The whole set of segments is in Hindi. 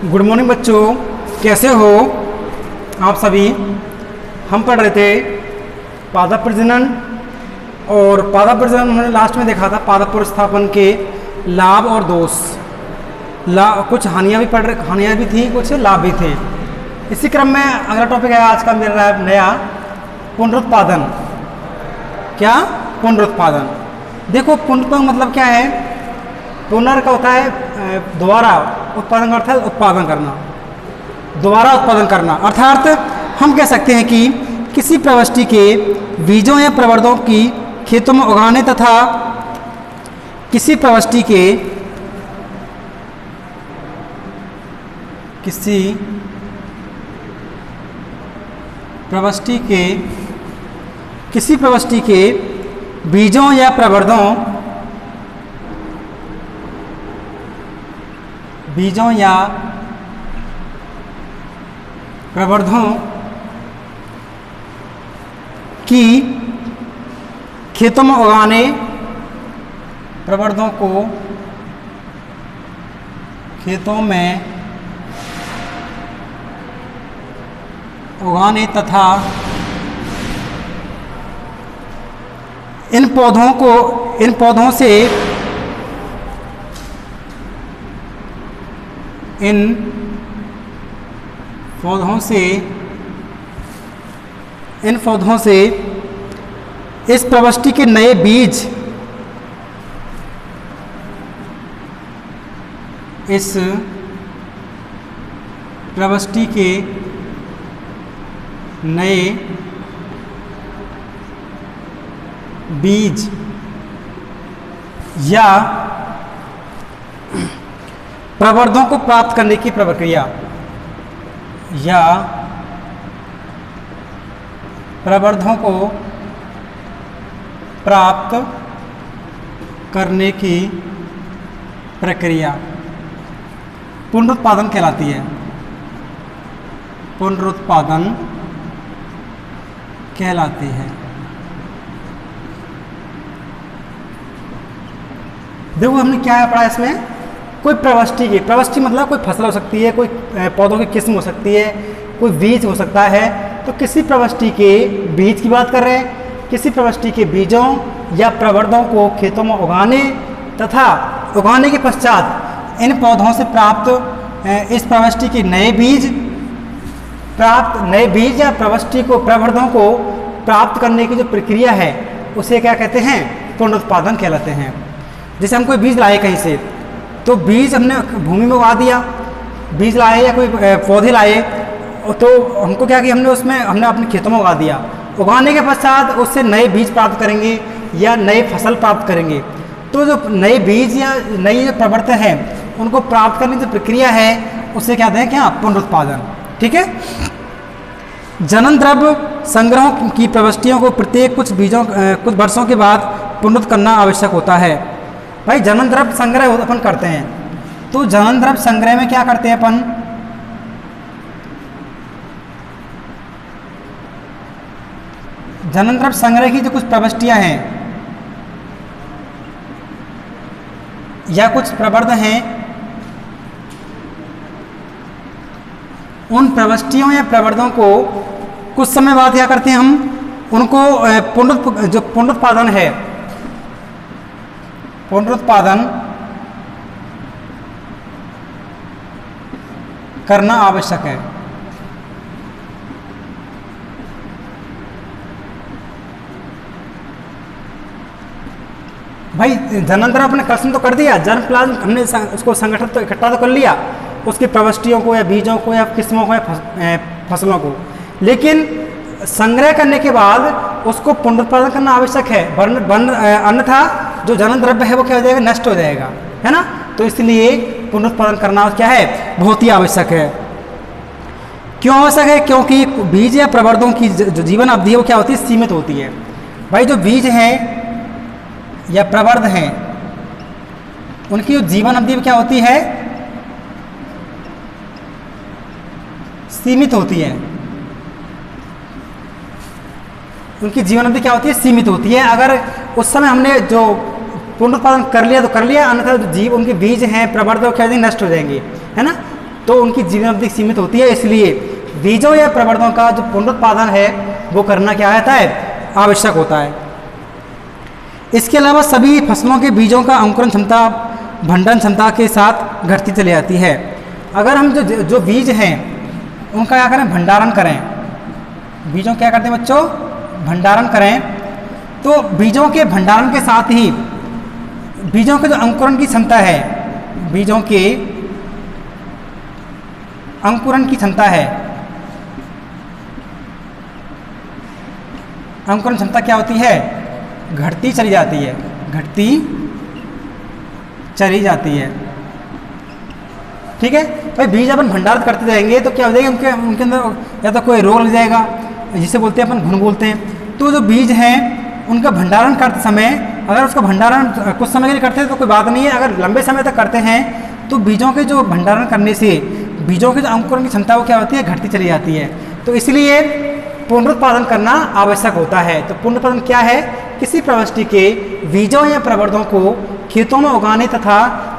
गुड मॉर्निंग बच्चों, कैसे हो आप सभी। हम पढ़ रहे थे पादप प्रजनन, और पादप प्रजनन हमने लास्ट में देखा था पादप प्रतिस्थापन के लाभ और दोष। कुछ हानियाँ भी थी, कुछ लाभ भी थे। इसी क्रम में अगला टॉपिक है आज का मेरा नया, पुनरुत्पादन। क्या? पुनरुत्पादन। देखो, पुनरुत्पादन मतलब क्या है? पुनर् का होता है दोबारा, उत्पादन का अर्थ है उत्पादन करना, दोबारा उत्पादन करना। अर्थात हम कह सकते हैं कि किसी प्रवृत्ति के बीजों या प्रवर्धों की खेतों में उगाने तथा किसी प्रवृत्ति के बीजों या प्रवर्धों की खेतों में उगाने, प्रवर्धों को खेतों में उगाने तथा इन पौधों से इस प्रवृत्ति के नए बीज, इस प्रवृत्ति के नए बीज या प्रवर्धों को प्राप्त करने की प्रक्रिया, या प्रवर्धों को प्राप्त करने की प्रक्रिया पुनरुत्पादन कहलाती है। पुनरुत्पादन कहलाती है। देखो, हमने क्या पढ़ा इसमें? कोई प्रवृत्ति मतलब कोई फसल हो सकती है, कोई पौधों की किस्म हो सकती है, कोई बीज हो सकता है। तो किसी प्रवृत्ति के बीज की बात कर रहे हैं, किसी प्रवृत्ति के बीजों या प्रवर्धों को खेतों में उगाने तथा उगाने के पश्चात इन पौधों से प्राप्त इस प्रवृत्ति के नए बीज या प्रवर्धों को प्राप्त करने की जो प्रक्रिया है, उसे क्या कहते हैं? पुनरुत्पादन कहलाते हैं। जैसे हम कोई बीज लाए कहीं से, तो बीज हमने भूमि में उगा दिया, बीज लाए या कोई पौधे लाए, तो हमको क्या कि हमने अपने खेतों में उगा दिया। उगाने के पश्चात उससे नए बीज प्राप्त करेंगे या नए फसल प्राप्त करेंगे। तो जो नए बीज या नई जो प्रवर्तन है, उनको प्राप्त करने की जो प्रक्रिया है, उसे क्या दें? क्या? पुनरुत्पादन। ठीक है। जनन द्रव्य संग्रहों की प्रवृत्तियों को प्रत्येक कुछ वर्षों के बाद पुनरुत्पादन करना आवश्यक होता है। भाई, जनन द्रव्य संग्रह अपन करते हैं, तो जनन द्रव्य संग्रह में क्या करते हैं अपन? जनन द्रव्य संग्रह की जो कुछ प्रवृत्तियां हैं या कुछ प्रवर्ध हैं, उन प्रवृत्तियों या प्रवर्धों को कुछ समय बाद क्या करते हैं हम? उनको पुनरुत्पादन करना आवश्यक है। भाई, जन्मांतर अपने कल्पना तो कर दिया, जन्म प्लाज्म हमने उसको संगठित तो इकट्ठा तो कर लिया, उसकी प्रवृत्तियों को या बीजों को या किस्मों को या फसलों को, लेकिन संग्रह करने के बाद उसको पुनरुत्पादन करना आवश्यक है। अन्यथा जो जनन द्रव्य है वो क्या हो जाएगा? नष्ट हो जाएगा, है ना। तो इसलिए पुनरुत्पादन करना क्या है? बहुत ही आवश्यक है। क्यों आवश्यक है? क्योंकि बीज या प्रवर्धों की जो जीवन अवधि है वो क्या होती है? सीमित होती है। भाई, जो बीज हैं या प्रवर्ध हैं, उनकी जो जीवन अवधि क्या होती है? सीमित होती है। उनकी जीवन अवधि क्या होती है? सीमित होती है। अगर उस समय हमने जो पुनरुत्पादन कर लिया तो कर लिया, अन्यथा जो जीव उनके बीज हैं प्रवर्धक क्या नष्ट हो जाएंगे, है ना। तो उनकी जीवन अवधि सीमित होती है, इसलिए बीजों या प्रवर्धकों का जो पुनरुत्पादन है वो करना क्या रहता है, आवश्यक होता है। इसके अलावा सभी फसलों के बीजों का अंकुरण क्षमता भंडारण क्षमता के साथ घटती चली जाती है। अगर हम जो बीज हैं उनका क्या करें, भंडारण करें, बीजों क्या करते हैं बच्चों, भंडारण करें, तो बीजों के भंडारण के साथ ही बीजों के जो अंकुरण की क्षमता है, बीजों के अंकुरण की क्षमता है, अंकुरण क्षमता क्या होती है, घटती चली जाती है, घटती चली जाती है। ठीक है भाई, बीज अपन भंडारित करते जाएंगे तो क्या हो जाएगा, उनके अंदर या तो कोई रोग लग जाएगा, जिसे बोलते हैं अपन घुन बोलते हैं। तो जो बीज हैं उनका भंडारण करते समय, अगर उसका भंडारण कुछ समय के लिए करते हैं तो कोई बात नहीं है, अगर लंबे समय तक करते हैं तो बीजों के जो भंडारण करने से बीजों की जो अंकुरण की क्षमता वो क्या होती है, घटती चली जाती है। तो इसलिए पुनरुत्पादन करना आवश्यक होता है। तो पुनरुत्पादन क्या है, किसी प्रवृष्टि के बीजों या प्रवर्धकों को खेतों में उगाने तथा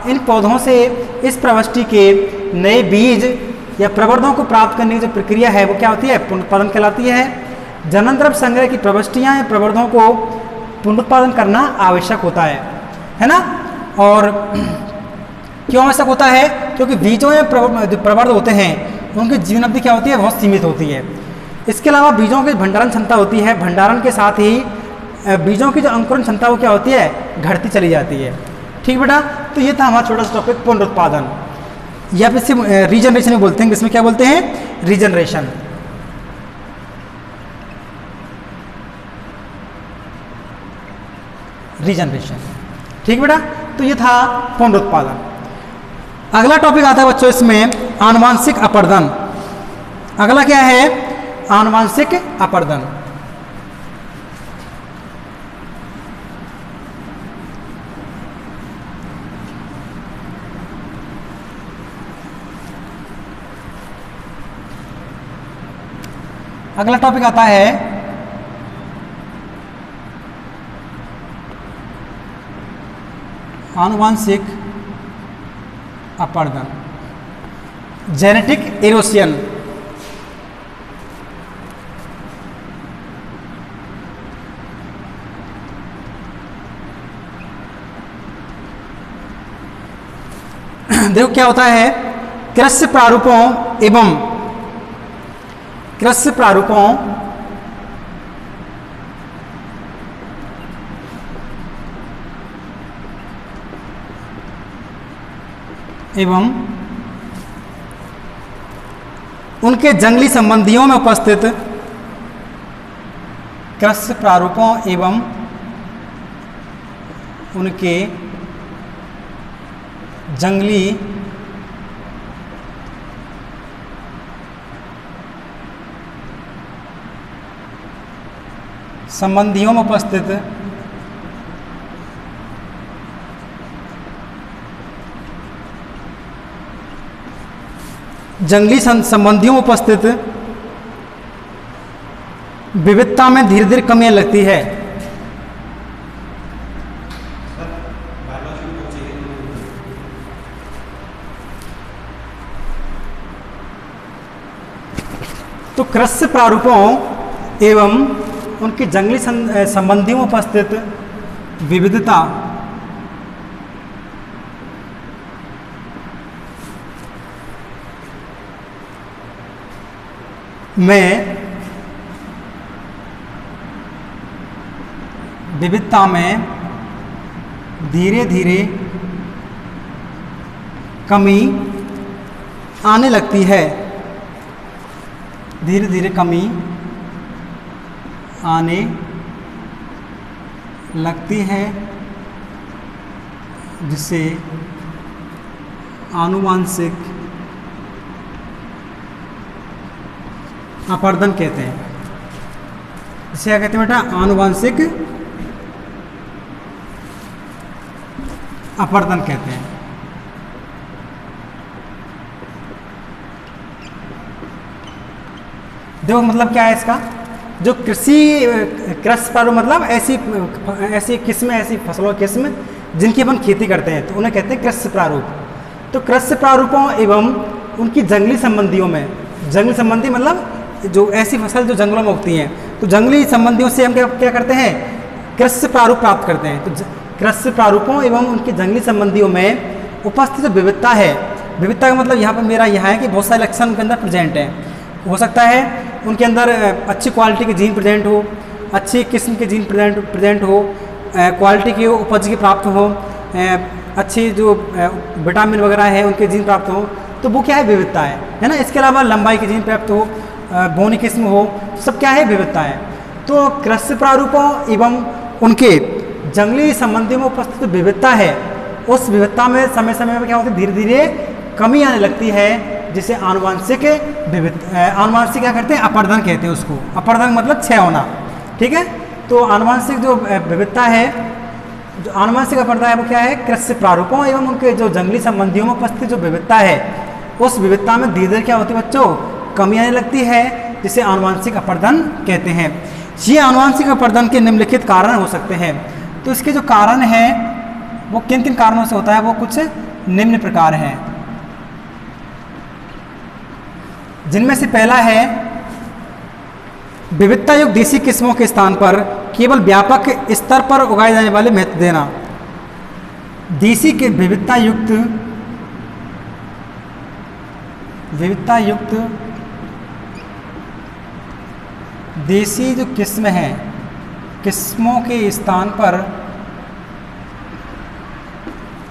इन पौधों से इस प्रवृष्टि के नए बीज या प्रवर्धकों को प्राप्त करने की जो प्रक्रिया है वो क्या होती है, पुनरुत्पादन कहलाती है। जननद्रव्य संग्रह की प्रवृष्टियाँ या प्रवर्धकों को पुनरुत्पादन करना आवश्यक होता है ना। और क्यों आवश्यक होता है, क्योंकि बीजों या प्रवर्धक होते हैं उनकी जीवन अवधि क्या होती है, बहुत सीमित होती है। इसके अलावा बीजों की भंडारण क्षमता होती है, भंडारण के साथ ही बीजों की जो अंकुरण क्षमता वो क्या होती है, घटती चली जाती है। ठीक बेटा, तो ये था हमारा छोटा सा टॉपिक पुनरुत्पादन, या फिर इसे रीजनरेशन भी बोलते हैं। इसमें क्या बोलते हैं, रीजनरेशन। रीजनरेशन, ठीक बेटा, तो ये था पुनरुत्पादन। अगला टॉपिक आता है बच्चों इसमें आनुवांशिक अपर्दन। अगला क्या है, आनुवांशिक अपर्दन। अगला टॉपिक आता है आनुवांशिक अपर्दन, जेनेटिक इरोशन। देखो क्या होता है, कृष्ण प्रारूपों एवं कृष्ण प्रारूपों एवं उनके जंगली संबंधियों में उपस्थित कृष्ण प्रारूपों एवं उनके जंगली संबंधियों में उपस्थित जंगली संबंधियों में उपस्थित विविधता में धीरे धीरे कमियां लगती है। तो कृष्ण प्रारूपों एवं उनके जंगली संबंधियों में उपस्थित विविधता में धीरे धीरे कमी आने लगती है, धीरे धीरे कमी आने लगती है, जिसे आनुवांशिक अपर्दन कहते हैं। इसे क्या कहते हैं बेटा, आनुवांशिक अपर्दन कहते हैं। देखो मतलब क्या है इसका, जो कृषि प्रारूप मतलब ऐसी किस्म, ऐसी फसलों की किस्म जिनकी अपन खेती करते हैं तो उन्हें कहते हैं कृषि प्रारूप। तो कृषि प्रारूपों एवं उनकी जंगली संबंधियों में, जंगली संबंधी मतलब जो ऐसी फसल जो जंगलों में उगती हैं, तो जंगली संबंधियों से हम क्या क्या करते हैं, कृषि प्रारूप प्राप्त करते हैं। तो कृषि प्रारूपों एवं उनके जंगली संबंधियों में उपस्थित जो विविधता है, विविधता का मतलब यहाँ पर मेरा यह है कि बहुत सारे लक्षण उनके अंदर प्रेजेंट हैं। हो सकता है उनके अंदर अच्छी क्वालिटी के जीन प्रेजेंट हो, अच्छी किस्म के जीन प्रेजेंट हो, क्वालिटी की उपज की प्राप्त हो, अच्छी जो विटामिन वगैरह है उनके जीन प्राप्त हो, तो वो क्या है, विविधता है ना। इसके अलावा लंबाई के जीन प्राप्त हो, बोनी किस्म हो, सब क्या है, विविधता है। तो कृषि प्रारूपों एवं उनके जंगली संबंधियों में उपस्थित विविधता है, उस विविधता में समय समय में क्या होती है, धीरे धीरे कमी आने लगती है, जिसे आनुवंशिक आनुवंशिक क्या करते हैं, अपर्धन कहते हैं उसको। अपर्धन मतलब क्षय होना, ठीक है। तो आनुवंशिक जो विविधता है, जो आनुवंशिक अपर्धन है वो क्या है, कृषि प्रारूपों एवं उनके जो जंगली संबंधियों में उपस्थित जो विविधता है, उस विविधता में धीरे धीरे क्या होती है बच्चों, कमी आने लगती है, जिसे आनुवंशिक अपर्धन कहते हैं। ये आनुवंशिक अपर्धन के निम्नलिखित कारण हो सकते हैं। तो इसके जो कारण हैं वो किन किन कारणों से होता है, वो कुछ निम्न प्रकार हैं, जिनमें से पहला है विविधता युक्त देसी किस्मों के स्थान पर केवल व्यापक स्तर पर उगाए जाने वाले महत्व देना। देसी के विविधता युक्त देसी जो किस्म है, किस्मों के स्थान पर,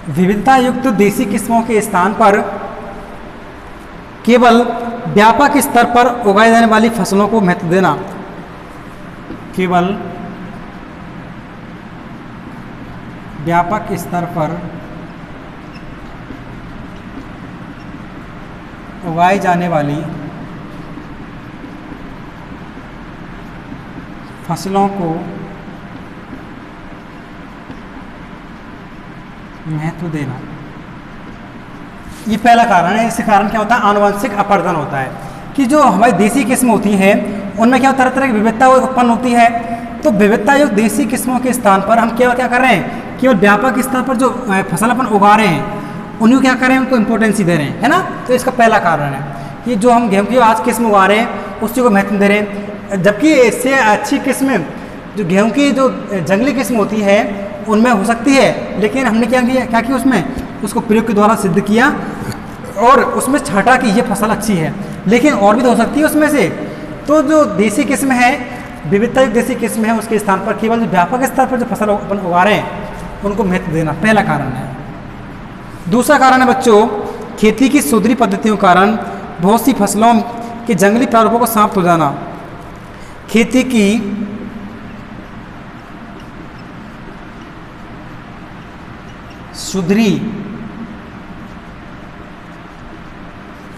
विविधता युक्त देसी किस्मों के स्थान पर केवल व्यापक स्तर पर उगाई जाने वाली फसलों को महत्व देना। केवल व्यापक स्तर पर उगाई जाने वाली फसलों को महत्व देना, ये पहला कारण है। इसके कारण क्या होता है, आनुवंशिक अपर्धन होता है कि जो हमारी देसी किस्म होती हैं उनमें क्या तरह तरह की विविधता उत्पन्न होती है। तो विविधता युक्त देसी किस्मों के स्थान पर हम केवल क्या कर रहे हैं, केवल व्यापक स्तर पर जो फसल अपन उगा रहे हैं उन्हें क्या कर रहे हैं, उनको इंपॉर्टेंस दे रहे हैं, है ना। तो इसका पहला कारण है कि जो हम गेहूँ की आज किस्म उगा रहे हैं उसी को महत्व दे रहे हैं, जबकि इससे अच्छी किस्म जो गेहूँ की जो जंगली किस्म होती है उनमें हो सकती है, लेकिन हमने क्या किया उसमें उसको प्रयोग के द्वारा सिद्ध किया और उसमें छाटा कि ये फसल अच्छी है, लेकिन और भी तो हो सकती है उसमें से। तो जो देसी किस्म है, विविधता युक्त देसी किस्म है, उसके स्थान पर केवल जो व्यापक स्तर पर जो फसल अपन उगा रहे हैं उनको महत्व देना, पहला कारण है। दूसरा कारण है बच्चों, खेती की सुधरी पद्धतियों के कारण बहुत सी फसलों के जंगली प्रारूपों को समाप्त हो जाना। खेती की सुधरी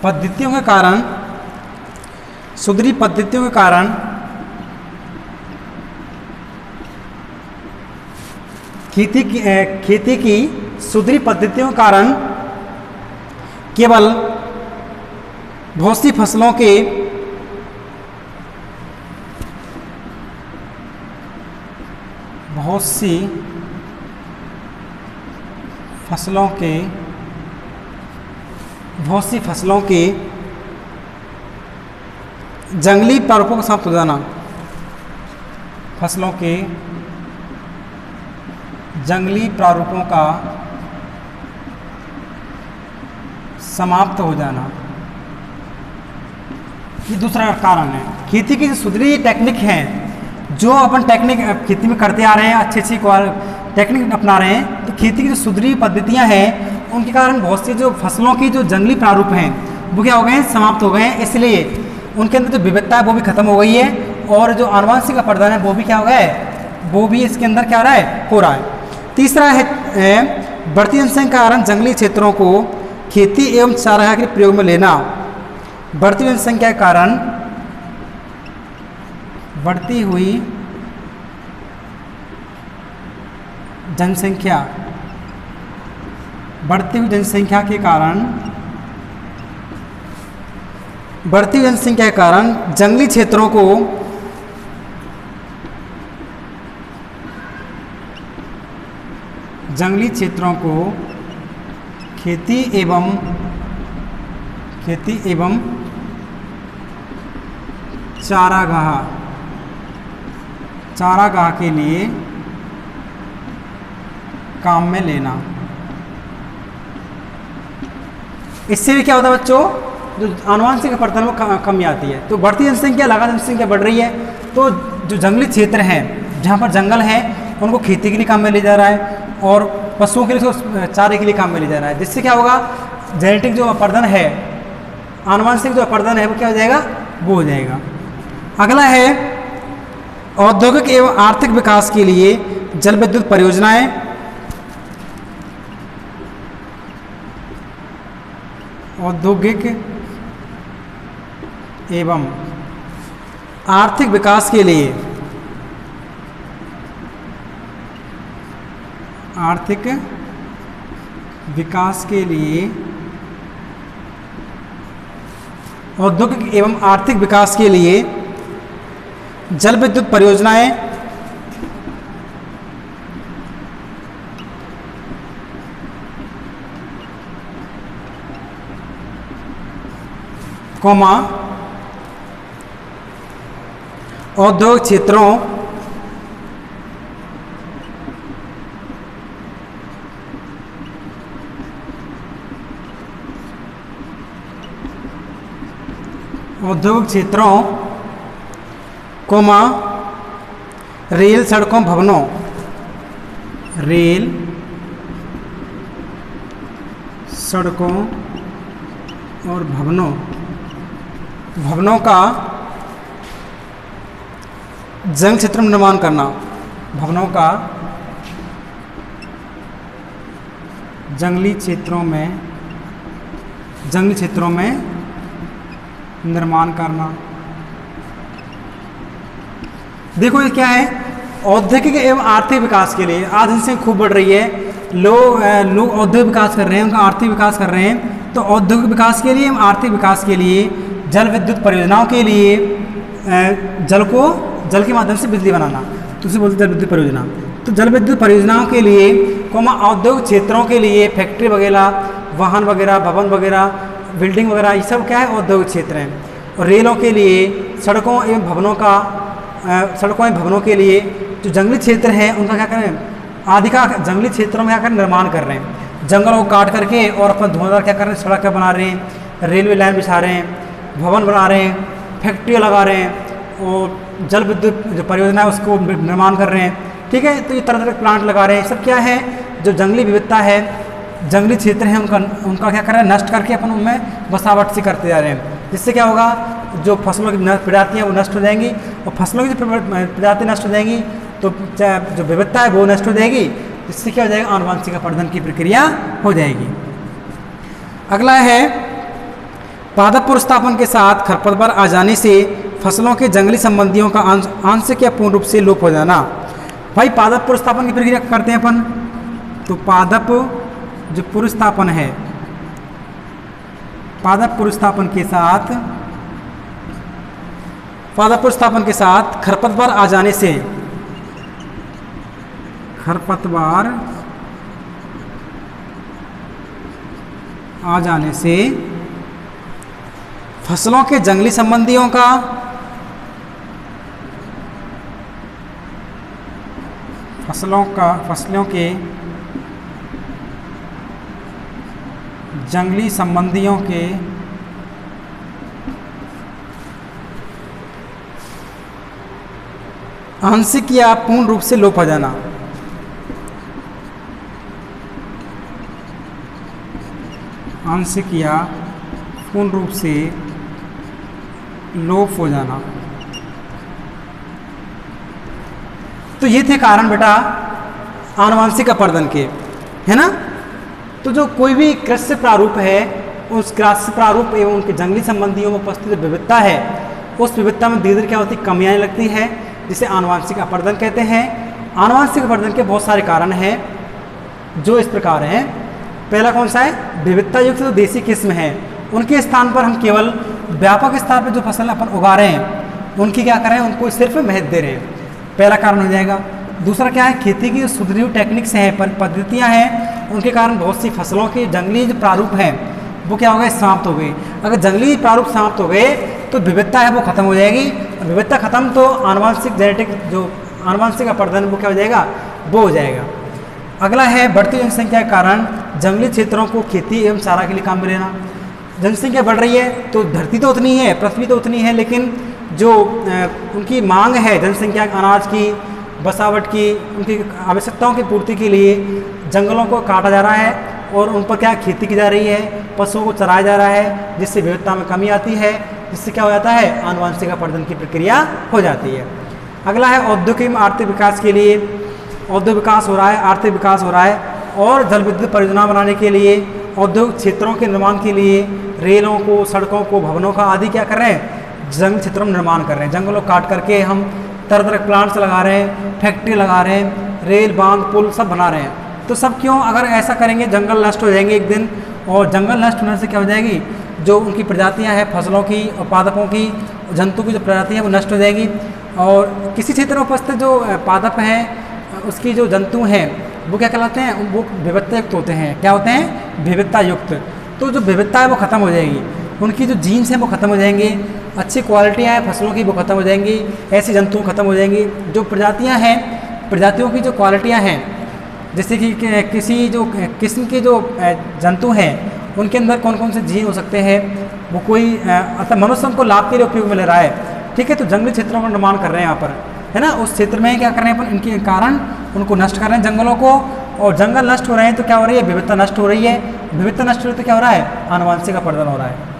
पद्धतियों के कारण, सुधरी पद्धतियों के कारण खेती की सुधरी पद्धतियों के कारण केवल बहुत सी फसलों के जंगली प्रारूपों को समाप्त हो जाना, फसलों के जंगली प्रारूपों का समाप्त हो जाना, ये दूसरा कारण है। खेती की जो सुधरी टेक्निक है, जो अपन टेक्निक खेती में करते आ रहे हैं, अच्छी टेक्निक अपना रहे हैं, तो खेती की जो सुधरी पद्धतियां हैं उनके कारण बहुत सी जो फसलों की जो जंगली प्रारूप हैं वो क्या हो गए हैं, समाप्त हो गए हैं। इसलिए उनके अंदर जो विविधता है वो भी खत्म हो गई है, और जो आनुवंशिक अपर्धन है वो भी क्या हो गया है, वो भी इसके अंदर क्या हो रहा है। तीसरा है बढ़ती जनसंख्या के कारण जंगली क्षेत्रों को खेती एवं चारागाह के प्रयोग में लेना। बढ़ती जनसंख्या के कारण, बढ़ती हुई जनसंख्या के कारण जंगली खेती खेती एवं चारागाह के लिए काम में लेना। इससे भी क्या होता है बच्चों, जो आनुवंशिक अपरदन में कमी आती है। तो बढ़ती जनसंख्या, लगातार जनसंख्या बढ़ रही है, तो जो जंगली क्षेत्र हैं जहाँ पर जंगल है उनको खेती के लिए काम में लिया जा रहा है और पशुओं के लिए चारे के लिए काम में लिया जा रहा है, जिससे क्या होगा, जेनेटिक जो अपरदन है, आनुवंशिक जो अपरदन है वो क्या हो जाएगा, वो हो जाएगा। अगला है औद्योगिक एवं आर्थिक विकास के लिए जल विद्युत परियोजनाएं। औद्योगिक एवं आर्थिक विकास के लिए औद्योगिक एवं आर्थिक विकास के लिए जल विद्युत परियोजनाएं कौमा औद्योगिक क्षेत्रों कोमा रेल सड़कों भवनों और भवनों का जंगल क्षेत्र में निर्माण करना। भवनों का जंगली क्षेत्रों में निर्माण करना। देखो ये क्या है, औद्योगिक एवं आर्थिक विकास के लिए आज जनसंख्या खूब बढ़ रही है, लोग औद्योगिक विकास कर रहे हैं, उनका आर्थिक विकास कर रहे हैं। तो औद्योगिक विकास के लिए एवं आर्थिक विकास के लिए जल विद्युत परियोजनाओं के लिए जल के माध्यम से बिजली बनाना, तो उसे बोलते जल विद्युत परियोजना। तो जल विद्युत परियोजनाओं के लिए औद्योगिक क्षेत्रों के लिए फैक्ट्री वगैरह, वाहन वगैरह, भवन वगैरह, बिल्डिंग वगैरह, ये सब क्या है, औद्योगिक क्षेत्र हैं। और रेलों के लिए, सड़कों एवं भवनों के लिए जो जंगली क्षेत्र हैं उनका क्या करें, आदि का जंगली क्षेत्रों में क्या करें, निर्माण कर रहे हैं। जंगलों को काट करके और अपना धुआंधार क्या कर रहे हैं, सड़कें बना रहे हैं, रेलवे लाइन बिछा रहे हैं, भवन बना रहे हैं, फैक्ट्रियाँ लगा रहे हैं और जल विद्युत जो परियोजना है उसको निर्माण कर रहे हैं। ठीक है, तो ये तरह तरह के प्लांट लगा रहे हैं। सब क्या है, जो जंगली विविधता है, जंगली क्षेत्र हैं, उनका क्या कर रहे हैं, नष्ट करके अपन उनमें बसावट सी करते जा रहे हैं। जिससे क्या होगा, जो फसलों की प्रजातियाँ वो नष्ट हो जाएंगी और फसलों की जो प्रजाति नष्ट हो जाएंगी तो जो विविधता है वो नष्ट हो जाएगी। जिससे क्या हो जाएगा, आनुवंशिक अपरदन की प्रक्रिया हो जाएगी। अगला है पादप पुनर्स्थापन के साथ खरपतवार आ जाने से फसलों के जंगली संबंधियों का आंशिक या पूर्ण रूप से लोप हो जाना। भाई पादप पुनर्स्थापन की प्रक्रिया करते हैं अपन, तो पादप जो पुनर्स्थापन है, पादप पुनर्स्थापन के साथ खरपतवार आ जाने से फसलों के जंगली संबंधियों का फसलों के जंगली संबंधियों के आंशिक या पूर्ण रूप से लोप हो जाना। आंशिक या पूर्ण रूप से लोप हो जाना। तो ये थे कारण बेटा आनुवंशिक अपरदन के, है ना। तो जो कोई भी कृषि प्रारूप है, उस कृषि प्रारूप एवं उनके जंगली संबंधियों में उपस्थित जो विविधता है, उस विविधता में धीरे धीरे क्या होती है, कमी आने लगती है, जिसे आनुवंशिक अपरदन कहते हैं। आनुवंशिक अपरदन के बहुत सारे कारण हैं जो इस प्रकार हैं। पहला कौन सा है, विविधता युक्त जो देसी किस्म है उनके स्थान पर हम केवल व्यापक स्तर पर जो फसल अपन उगा रहे हैं उनकी क्या कर रहे हैं, उनको सिर्फ महत्व दे रहे हैं, पहला कारण हो जाएगा। दूसरा क्या है, खेती की जो सुदृढ़ टेक्निक्स हैं, पद्धतियाँ हैं, उनके कारण बहुत सी फसलों के जंगली जो प्रारूप हैं वो क्या हो गए, समाप्त हो गए। अगर जंगली प्रारूप समाप्त हो गए तो विविधता है वो खत्म हो जाएगी, और विविधता खत्म तो आनुवंशिक जेनेटिक जो आनुवंशिक अपर्दन वो क्या हो जाएगा, वो हो जाएगा। अगला है बढ़ती जनसंख्या के कारण जंगली क्षेत्रों को खेती एवं चारा के लिए काम में लेना। जनसंख्या बढ़ रही है तो धरती तो उतनी है, पृथ्वी तो उतनी है, लेकिन जो उनकी मांग है जनसंख्या, अनाज की, बसावट की, उनकी आवश्यकताओं की पूर्ति के लिए जंगलों को काटा जा रहा है और उन पर क्या खेती की जा रही है, पशुओं को चराया जा रहा है, जिससे विविधता में कमी आती है, जिससे क्या हो जाता है, आनुवंशिक अपर्दन की प्रक्रिया हो जाती है। अगला है औद्योगिक एवं आर्थिक विकास के लिए, औद्योगिक विकास हो रहा है, आर्थिक विकास हो रहा है, और जल विद्युत परियोजना बनाने के लिए, औद्योगिक क्षेत्रों के निर्माण के लिए रेलों को, सड़कों को, भवनों का आदि क्या कर रहे हैं, जंगल क्षेत्रों में निर्माण कर रहे हैं। जंगलों काट करके हम तरह तरह के प्लांट्स लगा रहे हैं, फैक्ट्री लगा रहे हैं, रेल, बांध, पुल सब बना रहे हैं। तो सब क्यों, अगर ऐसा करेंगे जंगल नष्ट हो जाएंगे एक दिन, और जंगल नष्ट होने से क्या हो जाएगी, जो उनकी प्रजातियां हैं फसलों की और पादपों की, जंतु की जो प्रजातियां हैं वो नष्ट हो जाएगी, और किसी क्षेत्र में उपस्थित जो पादप हैं, उसकी जो जंतु हैं वो क्या कहलाते हैं, वो विविधता युक्त होते हैं। क्या होते हैं, विविधता युक्त। तो जो विविधता है वो खत्म हो जाएगी, उनकी जो जीन्स हैं वो खत्म हो जाएंगे, अच्छी क्वालिटियाँ हैं फसलों की वो खत्म हो जाएंगी, ऐसी जंतु खत्म हो जाएंगी। जो प्रजातियाँ हैं, प्रजातियों की जो क्वालिटियाँ हैं, जैसे कि किसी जो किस्म के जो जंतु हैं उनके अंदर कौन कौन से जीन हो सकते हैं, वो कोई अर्थात मनुष्य उनको लाभ के लिए उपयोग में ले रहा है, ठीक है। तो जंगली क्षेत्रों का निर्माण कर रहे हैं यहाँ पर, है ना, उस क्षेत्र में क्या कर रहे हैं अपन, इनके कारण उनको नष्ट कर रहे हैं जंगलों को, और जंगल नष्ट हो रहे हैं तो क्या हो रही है, विविधता नष्ट हो रही है, विविधता नष्ट हो रही है तो क्या हो रहा है, आनुवंशिक अपर्दन हो रहा है।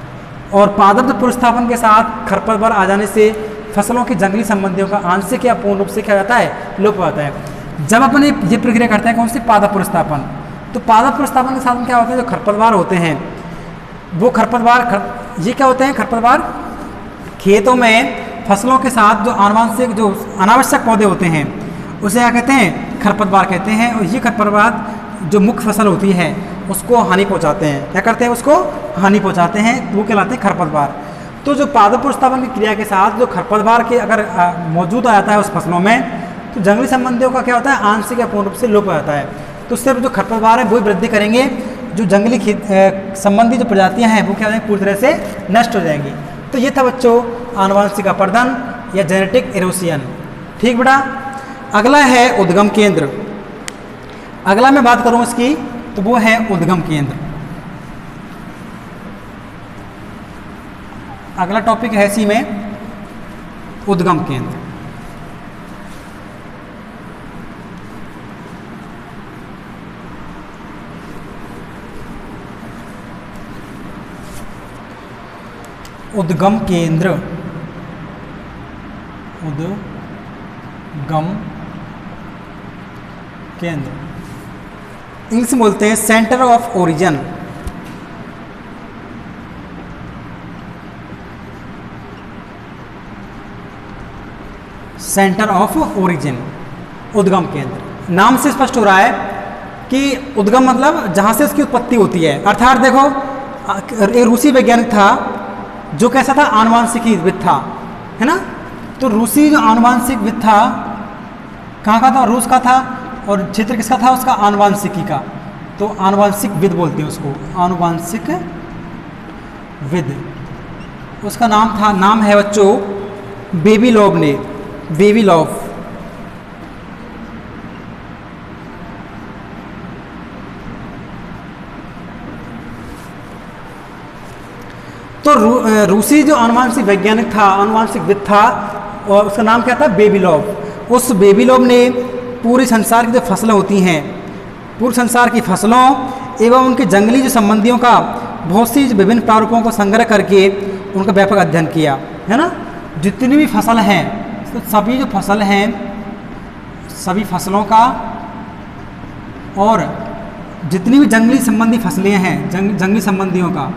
और पादप पुनर्स्थापन के साथ खरपतवार आ जाने से फसलों की जंगली संबंधियों का आंशिक या पूर्ण रूप से क्या जाता है, लोप होता है। जब अपन ये प्रक्रिया करते हैं कौन सी, पादप पुनर्स्थापन, तो पादप पुनर्स्थापन के साथ में क्या होता है, जो खरपतवार होते हैं वो खरपतवार ये क्या होते हैं, खरपतवार खेतों में फसलों के साथ जो आनुवंशिक जो अनावश्यक पौधे होते हैं उसे क्या कहते हैं, खरपतवार कहते हैं। और ये खरपतवार जो मुख्य फसल होती है उसको हानि पहुंचाते हैं, क्या करते हैं, उसको हानि पहुंचाते हैं, वो कहलाते हैं खरपतवार। तो जो पादप पुनर्स्थापन की क्रिया के साथ जो खरपतवार के अगर मौजूद आ जाता है उस फसलों में, तो जंगली संबंधियों का क्या होता है, आंशिक या पूर्ण रूप से लोप हो जाता है। तो सिर्फ जो खरपतवार है वही वृद्धि करेंगे, जो जंगली संबंधी जो प्रजातियां हैं वो क्या हो जाएंगी, पूरी तरह से नष्ट हो जाएंगी। तो ये था बच्चों आनुवंशिक अपर्दन या जेनेटिक इरोसियन, ठीक बेटा। अगला है उद्गम केंद्र। अगला मैं बात करूं इसकी तो वो है उद्गम केंद्र। अगला टॉपिक है इसी में उद्गम केंद्र। उद्गम केंद्र, उद्गम केंद्र इंग्लिश में बोलते हैं centre of origin. Centre of origin, उद्गम केंद्र। नाम से स्पष्ट हो रहा है कि उद्गम मतलब जहां से उसकी उत्पत्ति होती है। अर्थात देखो, एक रूसी वैज्ञानिक था जो कैसा था, आनुवंशिकविद था, है ना। तो रूसी जो आनुवंशिकविद था, कहाँ का था, रूस का था, और क्षेत्र किसका था, उसका आनुवंशिकी का। तो आनुवंशिकविद बोलते हैं उसको, आनुवंशिकविद। उसका नाम है बच्चों बेबिलोव ने, बेबिलोव। तो रूसी जो आनुवंशिक वैज्ञानिक था, आनुवंशिकविद था, और उसका नाम क्या था, बेबिलोव। उस बेबिलोव ने पूरे संसार की जो फसलें होती हैं, पूरे संसार की फसलों एवं उनके जंगली जो संबंधियों का बहुत सी विभिन्न प्रारूपों को संग्रह करके उनका व्यापक अध्ययन किया, है ना। जितनी भी फसल हैं, तो सभी जो फसल हैं, सभी फसलों का, और जितनी भी जंगली संबंधी फसलें हैं, जंगली संबंधियों का,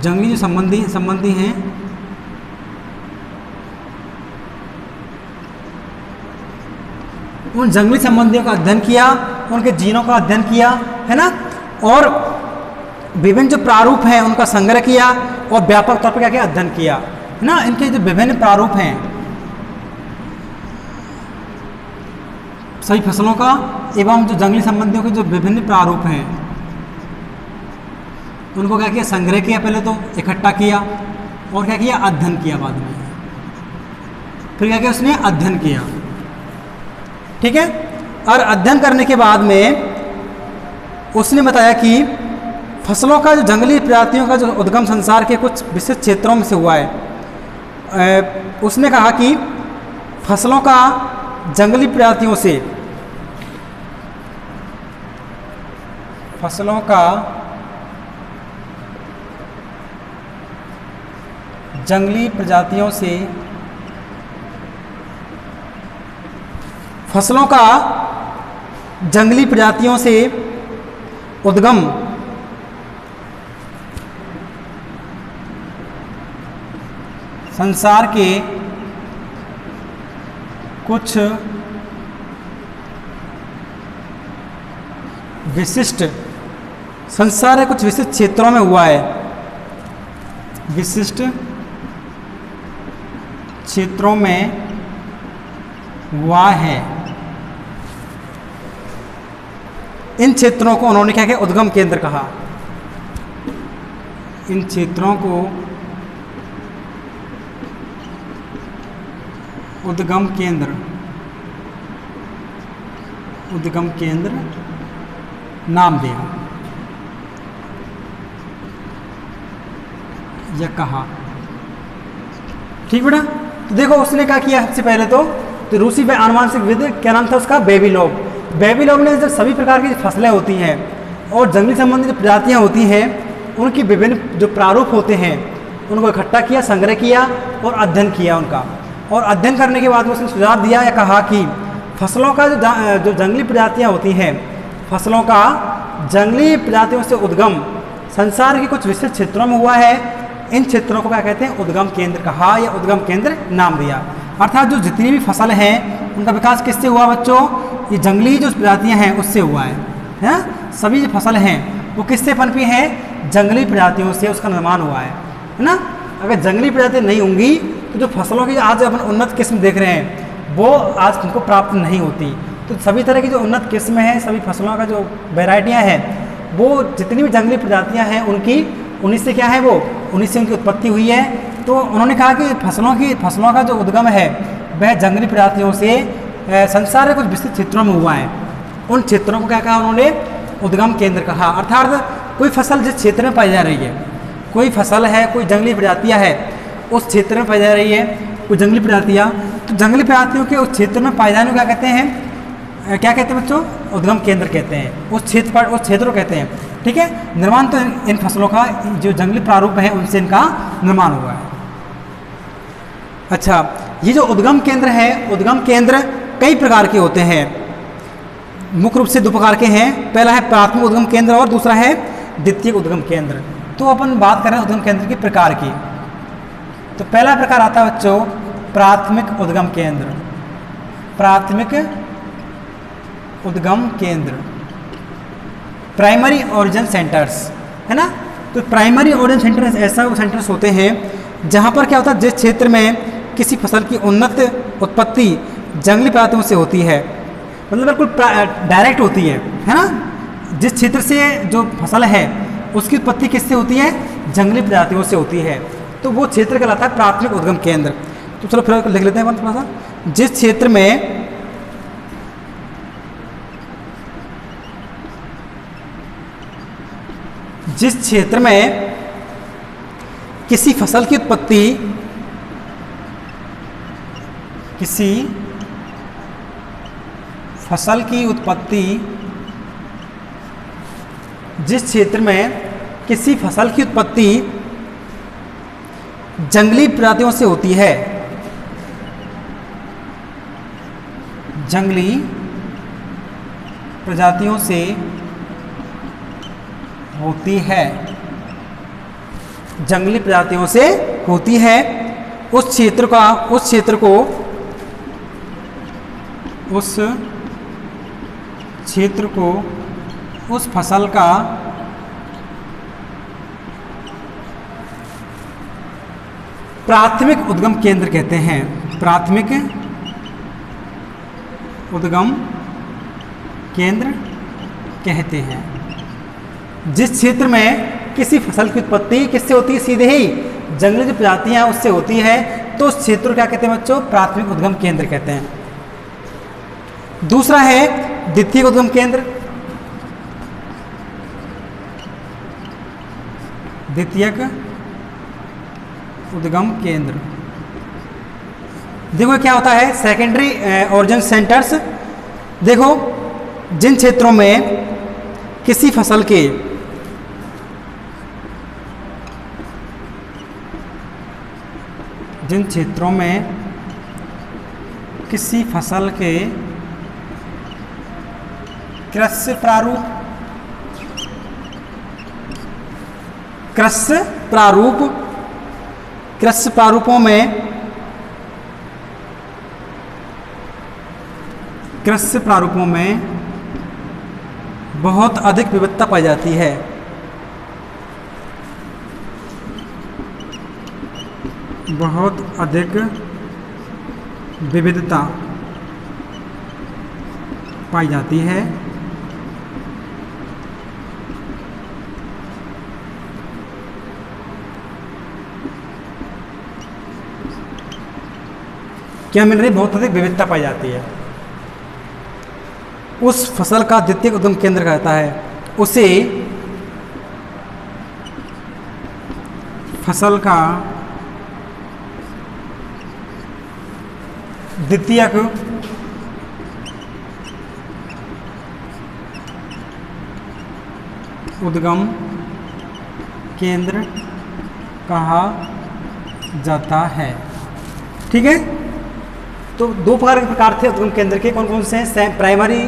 जंगली जो संबंधी हैं, उन जंगली संबंधियों का अध्ययन किया, उनके जीनों का अध्ययन किया, है ना, और विभिन्न जो प्रारूप हैं उनका संग्रह किया और व्यापक तौर पर क्या किया, अध्ययन किया, है ना। इनके जो विभिन्न प्रारूप हैं सभी फसलों का एवं जो जंगली संबंधियों के जो विभिन्न प्रारूप हैं, उनको क्या किया, संग्रह किया, पहले तो इकट्ठा किया, और क्या किया, अध्ययन किया बाद में। फिर क्या किया उसने, अध्ययन किया। ठीक है। और अध्ययन करने के बाद में उसने बताया कि फसलों का जो जंगली प्रजातियों का जो उद्गम संसार के कुछ विशिष्ट क्षेत्रों में से हुआ है। उसने कहा कि फसलों का जंगली प्रजातियों से, फसलों का जंगली प्रजातियों से, फसलों का जंगली प्रजातियों से उद्गम संसार के कुछ विशिष्ट, संसार के कुछ विशिष्ट क्षेत्रों में हुआ है, विशिष्ट क्षेत्रों में हुआ है। इन क्षेत्रों को उन्होंने क्या किया, उद्गम केंद्र कहा। इन क्षेत्रों को उद्गम केंद्र, उद्गम केंद्र नाम दिया या कहा। ठीक बेटा। तो देखो उसने क्या किया, सबसे पहले तो रूसी आनुवंशिकविद, क्या नाम था उसका, बेबीलोव। बेबीलोव ने जब सभी प्रकार की फसलें होती हैं और जंगली संबंधित प्रजातियां होती हैं, उनकी विभिन्न जो प्रारूप होते हैं उनको इकट्ठा किया, संग्रह किया और अध्ययन किया उनका। और अध्ययन करने के बाद उसने सुझाव दिया या कहा कि फसलों का जो जंगली प्रजातियां होती हैं, फसलों का जंगली प्रजातियों से उद्गम संसार के कुछ विशिष्ट क्षेत्रों में हुआ है। इन क्षेत्रों को क्या कहते हैं, उद्गम केंद्र कहा या उद्गम केंद्र नाम दिया। अर्थात जो जितनी भी फसल हैं उनका विकास किससे हुआ बच्चों, ये जंगली जो प्रजातियां हैं उससे हुआ है। सभी जो फसल हैं वो किससे पनपी हैं, जंगली प्रजातियों से उसका निर्माण हुआ है ना। अगर जंगली प्रजातियां नहीं होंगी तो जो फसलों की आज अपन उन्नत किस्म देख रहे हैं वो आज हमको प्राप्त नहीं होती। तो सभी तरह की जो उन्नत किस्म है, सभी फसलों का जो वैरायटियाँ हैं, वो जितनी भी जंगली प्रजातियाँ हैं उन्हीं से क्या है, वो उन्हीं से उनकी उत्पत्ति हुई है। तो उन्होंने कहा कि फसलों का जो उद्गम है वह जंगली प्रजातियों से संसार के कुछ विस्तृत क्षेत्रों में हुआ है। उन क्षेत्रों को क्या कहा उन्होंने, उद्गम केंद्र कहा। अर्थात कोई फसल जिस क्षेत्र में पाई जा रही है, कोई फसल है, कोई जंगली प्रजातियाँ है उस क्षेत्र में पाई जा रही है, कोई जंगली प्रजातियाँ, तो जंगली प्रजातियों के उस क्षेत्र में पाए जाने को क्या कहते हैं, क्या कहते हैं बच्चों, उद्गम केंद्र कहते हैं। उस क्षेत्र को कहते हैं। ठीक है। निर्माण तो इन फसलों का जो जंगली प्रारूप है उनसे इनका निर्माण हुआ है। अच्छा, ये जो उद्गम केंद्र है, उद्गम केंद्र कई प्रकार के होते हैं। मुख्य रूप से दो प्रकार के हैं। पहला है प्राथमिक उद्गम केंद्र और दूसरा है द्वितीयक उद्गम केंद्र। तो अपन बात कर रहे हैं उद्गम केंद्र के प्रकार की। तो पहला प्रकार आता है बच्चों प्राथमिक उद्गम केंद्र। प्राथमिक उद्गम केंद्र, प्राइमरी ओरिजिन सेंटर्स, है ना। तो प्राइमरी ओरिजिन सेंटर्स ऐसा सेंटर्स होते हैं जहाँ पर क्या होता है, जिस क्षेत्र में किसी फसल की उन्नत उत्पत्ति जंगली प्रजातियों से होती है, मतलब बिल्कुल डायरेक्ट होती है ना। जिस क्षेत्र से जो फसल है उसकी उत्पत्ति किससे होती है, जंगली प्रजातियों से होती है, तो वो क्षेत्र कहलाता है प्राथमिक उद्गम केंद्र। तो चलो फिर लिख लेते हैं थोड़ा सा। जिस क्षेत्र में किसी फसल की उत्पत्ति जिस क्षेत्र में किसी फसल की उत्पत्ति जंगली प्रजातियों से होती है, जंगली प्रजातियों से होती है, जंगली प्रजातियों से होती है, उस क्षेत्र को उस फसल का प्राथमिक उद्गम केंद्र कहते हैं। प्राथमिक उद्गम केंद्र कहते हैं। जिस क्षेत्र में किसी फसल की उत्पत्ति किससे होती है, सीधे ही जंगली जो प्रजातियां उससे होती है, तो उस क्षेत्र को क्या कहते हैं बच्चों, प्राथमिक उद्गम केंद्र कहते हैं। दूसरा है द्वितीयक उद्गम केंद्र। द्वितीयक उद्गम केंद्र, देखो क्या होता है, सेकेंडरी ओरिजिन सेंटर्स। देखो जिन क्षेत्रों में किसी फसल के जिन क्षेत्रों में किसी फसल के कृष्य प्रारूपों में बहुत अधिक विविधता पाई जाती है। बहुत अधिक विविधता पाई जाती है। क्या मिल रही, बहुत अधिक विविधता पाई जाती है। उस फसल का द्वितीयक उद्गम केंद्र कहता है, उसे फसल का द्वितीयक उद्गम केंद्र कहा जाता है। ठीक है, तो दो प्रकार थे उद्गम केंद्र के, कौन कौन से हैं, primary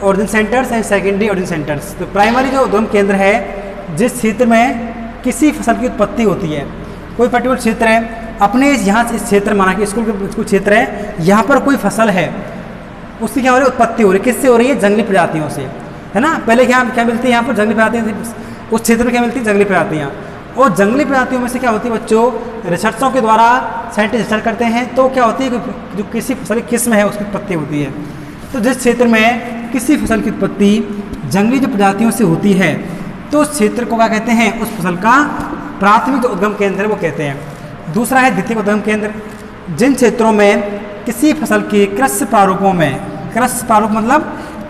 origin centres and secondary origin centres. तो प्राइमरी जो उद्गम केंद्र है, जिस क्षेत्र में किसी फसल की उत्पत्ति होती है, कोई पर्टिकुलर क्षेत्र है, अपने यहाँ इस क्षेत्र, माना कि स्कूल क्षेत्र है, यहाँ पर कोई फसल है, उसकी क्या हो रही है, उत्पत्ति हो रही है, किससे हो रही है, जंगली प्रजातियों से, है ना। पहले क्या मिलती है यहाँ पर, जंगली प्रजातियाँ, उस क्षेत्र में क्या मिलती है, जंगली प्रजातियाँ। और जंगली प्रजातियों में से क्या होती है बच्चों, रिसर्चों के द्वारा साइंटिस्ट रिसर्च करते हैं, तो क्या होती है, जो किसी फसल की किस्म है उसकी उत्पत्ति होती है। तो जिस क्षेत्र में किसी फसल की उत्पत्ति जंगली जो प्रजातियों से होती है, तो उस क्षेत्र को क्या कहते हैं, उस फसल का प्राथमिक जो उद्गम केंद्र है वो कहते हैं। दूसरा है द्वितीयक उद्गम केंद्र। जिन क्षेत्रों में किसी फसल के कृष्य प्रारूपों में, कृष्य प्रारूप मतलब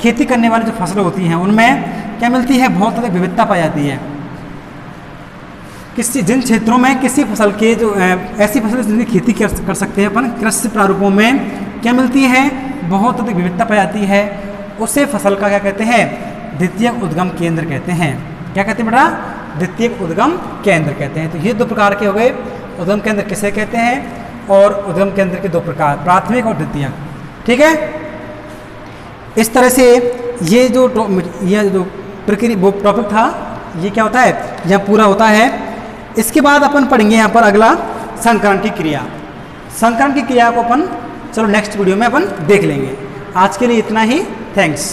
खेती करने वाली जो फसलें होती हैं, उनमें क्या मिलती है, बहुत अधिक विविधता पाई जाती है। जिन क्षेत्रों में किसी फसल के जो ऐसी फसल जिनकी खेती कर सकते हैं अपन, कृषि प्रारूपों में क्या मिलती है, बहुत अधिक विविधता पाई जाती है, उसे फसल का क्या कहते हैं, द्वितीयक उद्गम केंद्र कहते हैं। क्या कहते हैं बेटा, द्वितीयक उद्गम केंद्र कहते हैं। तो ये दो प्रकार के हो गए उद्गम केंद्र किसे कहते हैं, और उद्गम केंद्र के दो प्रकार, प्राथमिक और द्वितीयक। ठीक है, इस तरह से ये जो प्रक्रिया वो टॉपिक था, ये क्या होता है, यह पूरा होता है। इसके बाद अपन पढ़ेंगे यहाँ पर अगला संकरण की क्रिया। संकरण की क्रिया को अपन चलो नेक्स्ट वीडियो में अपन देख लेंगे। आज के लिए इतना ही, थैंक्स।